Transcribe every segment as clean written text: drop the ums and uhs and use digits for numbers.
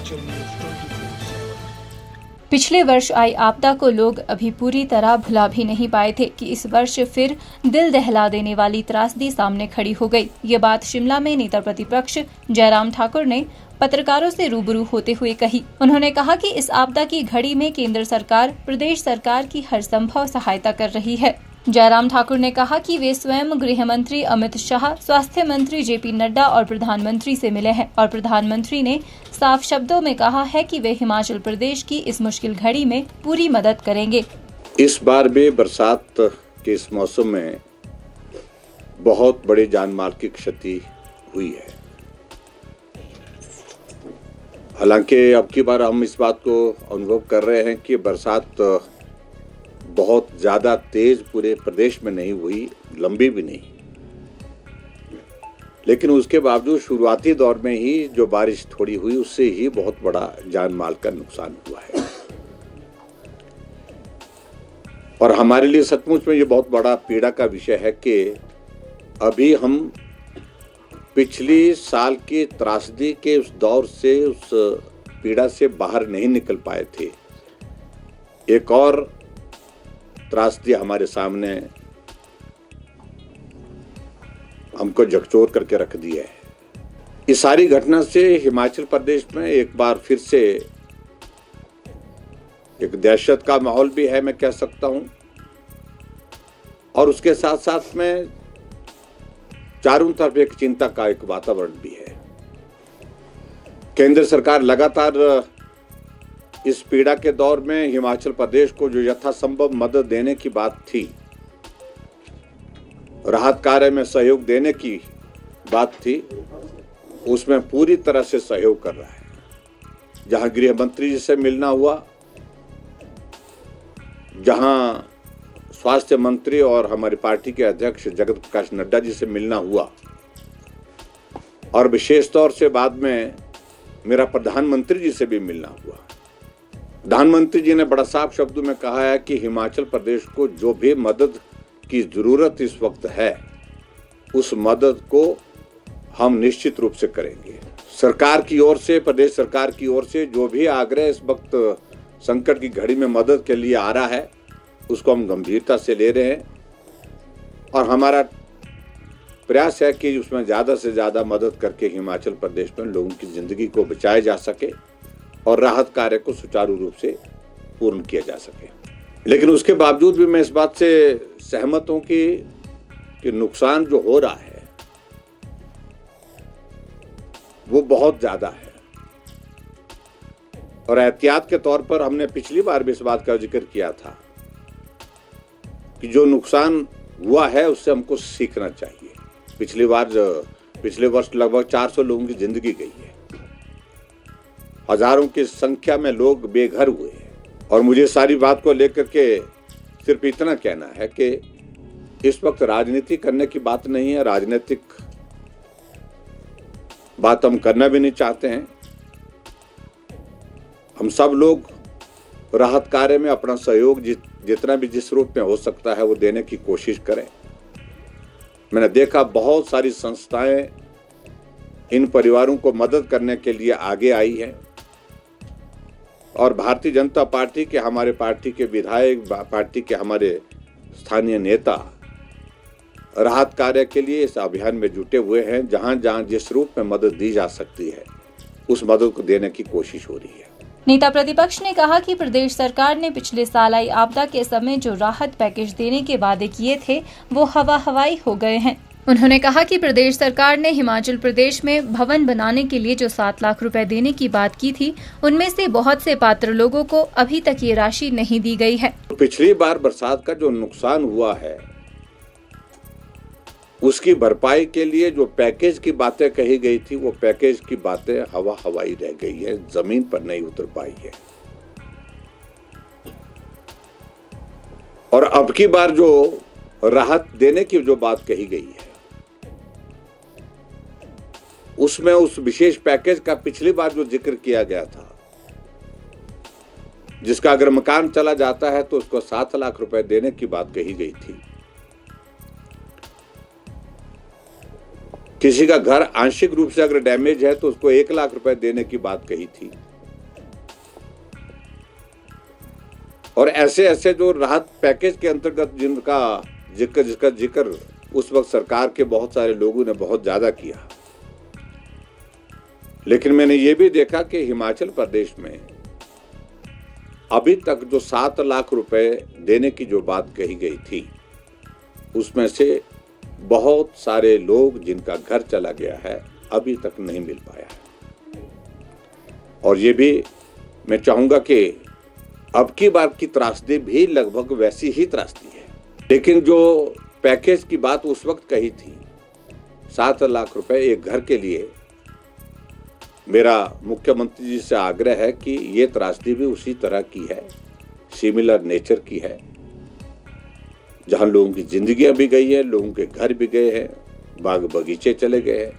Himachal news 24/7। पिछले वर्ष आई आपदा को लोग अभी पूरी तरह भुला भी नहीं पाए थे कि इस वर्ष फिर दिल दहला देने वाली त्रासदी सामने खड़ी हो गई। ये बात शिमला में नेता प्रतिपक्ष जयराम ठाकुर ने पत्रकारों से रूबरू होते हुए कही। उन्होंने कहा कि इस आपदा की घड़ी में केंद्र सरकार प्रदेश सरकार की हर संभव सहायता कर रही है। जयराम ठाकुर ने कहा कि वे स्वयं गृह मंत्री अमित शाह, स्वास्थ्य मंत्री जेपी नड्डा और प्रधानमंत्री से मिले हैं और प्रधानमंत्री ने साफ शब्दों में कहा है कि वे हिमाचल प्रदेश की इस मुश्किल घड़ी में पूरी मदद करेंगे। इस बार भी बरसात के इस मौसम में बहुत बड़ी जानमाल की क्षति हुई है। हालांकि अब की बार हम इस बात को अनुभव कर रहे हैं कि बरसात बहुत ज़्यादा तेज पूरे प्रदेश में नहीं हुई, लंबी भी नहीं, लेकिन उसके बावजूद शुरुआती दौर में ही जो बारिश थोड़ी हुई उससे ही बहुत बड़ा जान माल का नुकसान हुआ है। और हमारे लिए सचमुच में ये बहुत बड़ा पीड़ा का विषय है कि अभी हम पिछली साल की त्रासदी के उस दौर से, उस पीड़ा से बाहर नहीं निकल पाए थे। एक और त्रासदी हमारे सामने हमको झकझोर करके रख दी है। इस सारी घटना से हिमाचल प्रदेश में एक बार फिर से एक दहशत का माहौल भी है, मैं कह सकता हूं, और उसके साथ साथ में चारों तरफ एक चिंता का एक वातावरण भी है। केंद्र सरकार लगातार इस पीड़ा के दौर में हिमाचल प्रदेश को जो यथासंभव मदद देने की बात थी, राहत कार्य में सहयोग देने की बात थी, उसमें पूरी तरह से सहयोग कर रहा है। जहां गृह मंत्री जी से मिलना हुआ, जहां स्वास्थ्य मंत्री और हमारी पार्टी के अध्यक्ष जगत प्रकाश नड्डा जी से मिलना हुआ, और विशेष तौर से बाद में मेरा प्रधानमंत्री जी से भी मिलना हुआ। प्रधानमंत्री जी ने बड़ा साफ शब्दों में कहा है कि हिमाचल प्रदेश को जो भी मदद की जरूरत इस वक्त है, उस मदद को हम निश्चित रूप से करेंगे। सरकार की ओर से, प्रदेश सरकार की ओर से जो भी आग्रह इस वक्त संकट की घड़ी में मदद के लिए आ रहा है, उसको हम गंभीरता से ले रहे हैं और हमारा प्रयास है कि उसमें ज़्यादा से ज़्यादा मदद करके हिमाचल प्रदेश में लोगों की ज़िंदगी को बचाया जा सके और राहत कार्य को सुचारू रूप से पूर्ण किया जा सके। लेकिन उसके बावजूद भी मैं इस बात से सहमत हूं कि नुकसान जो हो रहा है वो बहुत ज्यादा है, और एहतियात के तौर पर हमने पिछली बार भी इस बात का जिक्र किया था कि जो नुकसान हुआ है उससे हमको सीखना चाहिए। पिछले वर्ष लगभग 400 लोगों की जिंदगी गई है, हजारों की संख्या में लोग बेघर हुए हैं, और मुझे सारी बात को लेकर के सिर्फ इतना कहना है कि इस वक्त राजनीति करने की बात नहीं है, राजनीतिक बात हम करना भी नहीं चाहते हैं। हम सब लोग राहत कार्य में अपना सहयोग जितना भी जिस रूप में हो सकता है वो देने की कोशिश करें। मैंने देखा बहुत सारी संस्थाएं इन परिवारों को मदद करने के लिए आगे आई हैं, और भारतीय जनता पार्टी के, हमारे पार्टी के विधायक, पार्टी के हमारे स्थानीय नेता राहत कार्य के लिए इस अभियान में जुटे हुए हैं। जहां जहां जिस रूप में मदद दी जा सकती है उस मदद को देने की कोशिश हो रही है। नेता प्रतिपक्ष ने कहा कि प्रदेश सरकार ने पिछले साल आई आपदा के समय जो राहत पैकेज देने के वादे किए थे वो हवाई हो गए हैं। उन्होंने कहा कि प्रदेश सरकार ने हिमाचल प्रदेश में भवन बनाने के लिए जो 7 लाख रुपए देने की बात की थी, उनमें से बहुत से पात्र लोगों को अभी तक ये राशि नहीं दी गई है। पिछली बार बरसात का जो नुकसान हुआ है उसकी भरपाई के लिए जो पैकेज की बातें कही गई थी, वो पैकेज की बातें हवाई रह गई है, जमीन पर नहीं उतर पाई है। और अब की बार जो राहत देने की जो बात कही गई है उसमें उस विशेष पैकेज का पिछली बार जो जिक्र किया गया था, जिसका अगर मकान चला जाता है तो उसको 7 लाख रुपए देने की बात कही गई थी। किसी का घर आंशिक रूप से अगर डैमेज है तो उसको 1 लाख रुपए देने की बात कही थी। और ऐसे ऐसे जो राहत पैकेज के अंतर्गत जिसका जिक्र उस वक्त सरकार के बहुत सारे लोगों ने बहुत ज्यादा किया, लेकिन मैंने ये भी देखा कि हिमाचल प्रदेश में अभी तक जो 7 लाख रुपए देने की जो बात कही गई थी, उसमें से बहुत सारे लोग जिनका घर चला गया है अभी तक नहीं मिल पाया है। और ये भी मैं चाहूंगा कि अब की बार की त्रासदी भी लगभग वैसी ही त्रासदी है, लेकिन जो पैकेज की बात उस वक्त कही थी 7 लाख रुपए एक घर के लिए, मेरा मुख्यमंत्री जी से आग्रह है कि ये त्रासदी भी उसी तरह की है, सिमिलर नेचर की है, जहां लोगों की जिंदगियां भी गई है, लोगों के घर भी गए हैं, बाग बगीचे चले गए हैं,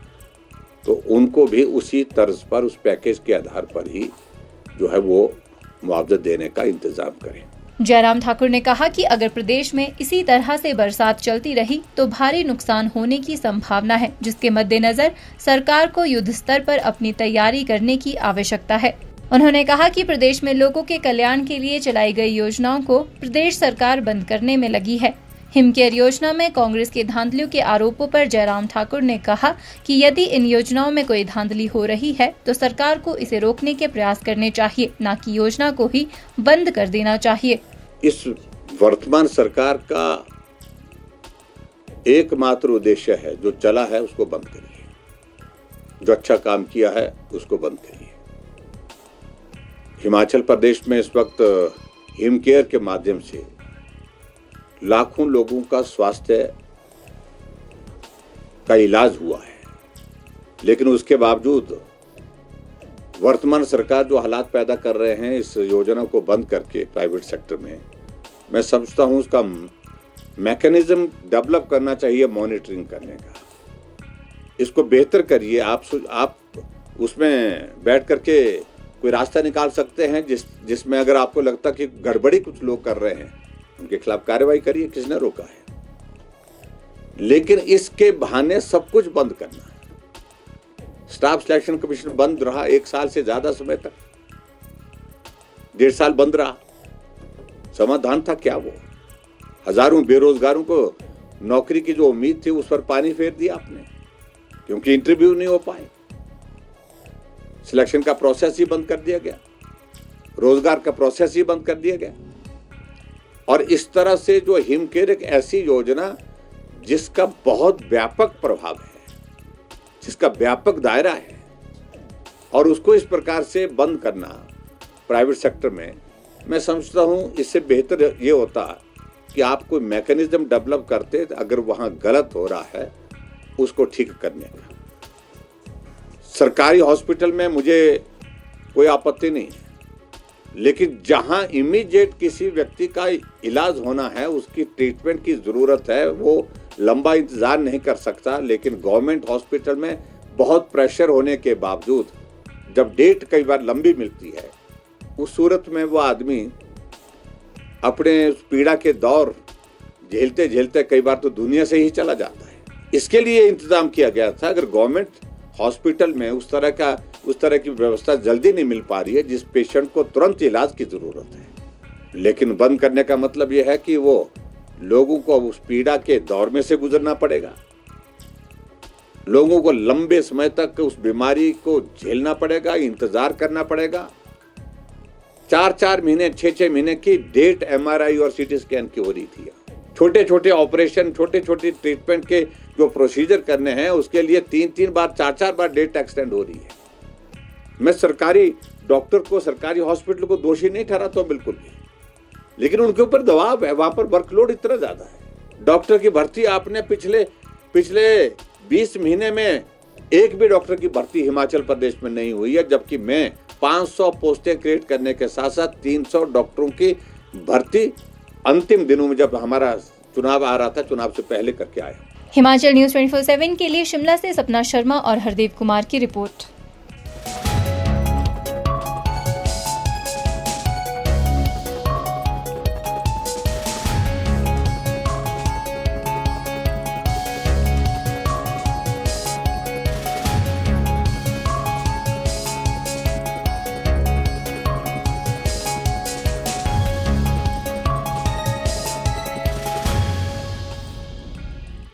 तो उनको भी उसी तर्ज पर उस पैकेज के आधार पर ही जो है वो मुआवजा देने का इंतजाम करें। जयराम ठाकुर ने कहा कि अगर प्रदेश में इसी तरह से बरसात चलती रही तो भारी नुकसान होने की संभावना है, जिसके मद्देनजर सरकार को युद्ध स्तर पर अपनी तैयारी करने की आवश्यकता है। उन्होंने कहा कि प्रदेश में लोगों के कल्याण के लिए चलाई गई योजनाओं को प्रदेश सरकार बंद करने में लगी है। हिमकेयर योजना में कांग्रेस के धांधलियों के आरोपों पर जयराम ठाकुर ने कहा कि यदि इन योजनाओं में कोई धांधली हो रही है तो सरकार को इसे रोकने के प्रयास करने चाहिए, न कि योजना को ही बंद कर देना चाहिए। इस वर्तमान सरकार का एकमात्र उद्देश्य है, जो चला है उसको बंद करिए, जो अच्छा काम किया है उसको बंद करिए। हिमाचल प्रदेश में इस वक्त हिमकेयर के माध्यम से लाखों लोगों का स्वास्थ्य का इलाज हुआ है, लेकिन उसके बावजूद वर्तमान सरकार जो हालात पैदा कर रहे हैं इस योजना को बंद करके प्राइवेट सेक्टर में, मैं समझता हूं उसका मैकेनिज्म डेवलप करना चाहिए मॉनिटरिंग करने का। इसको बेहतर करिए। आप उसमें बैठ करके कोई रास्ता निकाल सकते हैं जिसमें अगर आपको लगता कि गड़बड़ी कुछ लोग कर रहे हैं, उनके खिलाफ कार्रवाई करिए, किसने रोका है। लेकिन इसके बहाने सब कुछ बंद करना है। स्टाफ सिलेक्शन कमीशन बंद रहा 1 साल से ज्यादा समय तक, 1.5 साल बंद रहा। समाधान था क्या? वो हजारों बेरोजगारों को नौकरी की जो उम्मीद थी उस पर पानी फेर दिया आपने, क्योंकि इंटरव्यू नहीं हो पाए। सिलेक्शन का प्रोसेस ही बंद कर दिया गया, रोजगार का प्रोसेस ही बंद कर दिया गया। और इस तरह से जो हिमकेयर एक ऐसी योजना जिसका बहुत व्यापक प्रभाव है, जिसका व्यापक दायरा है, और उसको इस प्रकार से बंद करना प्राइवेट सेक्टर में, मैं समझता हूं इससे बेहतर ये होता कि आप कोई मैकेनिज्म डेवलप करते, अगर वहां गलत हो रहा है उसको ठीक करने का। सरकारी हॉस्पिटल में मुझे कोई आपत्ति नहीं है, लेकिन जहां इमीडिएट किसी व्यक्ति का इलाज होना है, उसकी ट्रीटमेंट की जरूरत है, वो लंबा इंतजार नहीं कर सकता। लेकिन गवर्नमेंट हॉस्पिटल में बहुत प्रेशर होने के बावजूद जब डेट कई बार लंबी मिलती है, उस सूरत में वो आदमी अपने पीड़ा के दौर झेलते झेलते कई बार तो दुनिया से ही चला जाता है। इसके लिए इंतजाम किया गया था। अगर गवर्नमेंट हॉस्पिटल में उस तरह की व्यवस्था जल्दी नहीं मिल पा रही है, जिस पेशेंट को तुरंत इलाज की जरूरत है, लेकिन बंद करने का मतलब यह है कि वो लोगों को उस पीड़ा के दौर में से गुजरना पड़ेगा, लोगों को लंबे समय तक उस बीमारी को झेलना पड़ेगा, इंतजार करना पड़ेगा। 4-4 महीने 6-6 महीने की डेट MRI और CT स्कैन की हो रही थी। छोटे छोटे ऑपरेशन, छोटे छोटे ट्रीटमेंट के जो प्रोसीजर करने हैं, उसके लिए 3-3 बार 4-4 बार डेट एक्सटेंड हो रही है। मैं सरकारी डॉक्टर को, सरकारी हॉस्पिटल को दोषी नहीं ठहराता हूं बिल्कुल भी, लेकिन उनके ऊपर दबाव है, वहां पर वर्कलोड इतना ज्यादा है। डॉक्टर की भर्ती आपने पिछले 20 महीने में एक भी डॉक्टर की भर्ती हिमाचल प्रदेश में नहीं हुई है, जबकि मैं 500 पोस्टें क्रिएट करने के साथ साथ 300 डॉक्टरों की भर्ती अंतिम दिनों में, जब हमारा चुनाव आ रहा था, चुनाव से पहले करके आया। हिमाचल न्यूज़ 24/7 के लिए शिमला से सपना शर्मा और हरदेव कुमार की रिपोर्ट।